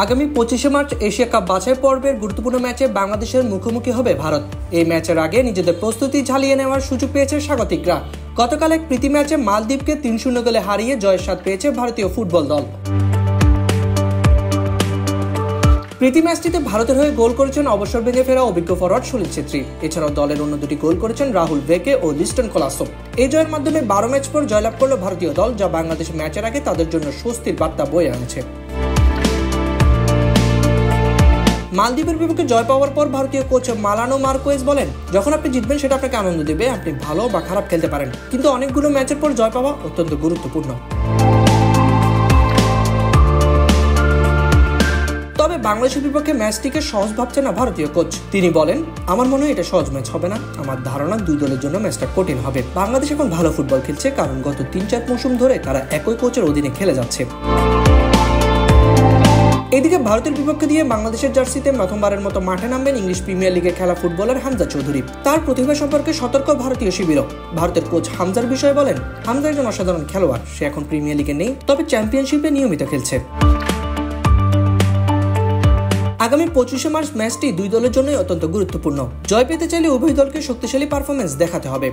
আগামী 25শে March Asia cup বাছাই পর্বের গুরুত্বপূর্ণ ম্যাচে বাংলাদেশের মুখোমুখি হবে ভারত। এই ম্যাচের আগে নিজেদের প্রস্তুতি ঝালিয়ে নেওয়ার সুযোগ পেয়েছে স্বাগতিকরা। গতকাল এক প্রীতি ম্যাচে মালদ্বীপকে 3-0 গোলে হারিয়ে জয়ের স্বাদ পেয়েছে ভারতীয় ফুটবল দল। প্রীতি ম্যাচটিতে ভারতের হয়ে গোল করেছেন অবসর ভেঙে ফেরা অভিজ্ঞ ফরওয়ার্ড সুনীল ছেত্রী। এছাড়াও দলের অন্য দুটি গোল করেছেন রাহুল ভেকে ও লিস্টন কোলাসো। এই জয়ের মাধ্যমে 12 ম্যাচ পর জয়লাভ করল ভারতীয় দল, যা বাংলাদেশ ম্যাচের আগে তাদের জন্য স্বস্তির বার্তা বয়ে আনছে। মালদ্বীপের বিপক্ষে জয় পাওয়ার পর ভারতীয় কোচ মালানো মার্কোয়েজ বলেন, যখন আপনি জিতবেন সেটা আপনাকে আনন্দ দেবে। আপনি ভালো বা খারাপ খেলতে পারেন, কিন্তু অনেকগুলো ম্যাচের পর জয় পাওয়া অত্যন্ত গুরুত্বপূর্ণ। তবে বাংলাদেশের বিপক্ষে ম্যাচটিকে সহজ ভাবছে না ভারতীয় কোচ। তিনি বলেন, আমার মনে হয় এটা সহজ ম্যাচ হবে না। আমার ধারণা দুই দলের জন্য ম্যাচটা কঠিন হবে। বাংলাদেশ এখন ভালো ফুটবল খেলছে, কারণ গত 3-4 মৌসুম ধরে তারা একই কোচের অধীনে খেলে যাচ্ছে। এদিকে ভারতের বিপক্ষে দিয়ে বাংলাদেশের জার্সিতে প্রথমবারের মতো মাঠে নামবেন ইংলিশ প্রিমিয়ার লিগে খেলা ফুটবলার হামজা চৌধুরী। তার প্রতিভা সম্পর্কে সতর্ক ভারতীয় শিবিরও। ভারতের কোচ হামজার বিষয়ে বলেন, হামজা একজন অসাধারণ খেলোয়াড়। সে এখন প্রিমিয়ার লিগে নেই, তবে চ্যাম্পিয়নশিপে নিয়মিত খেলছে। আগামী 25শে মার্চ ম্যাচটি দুই দলের জন্যই অত্যন্ত গুরুত্বপূর্ণ। জয় পেতে চাইলে উভয় দলকে শক্তিশালী পারফরমেন্স দেখাতে হবে।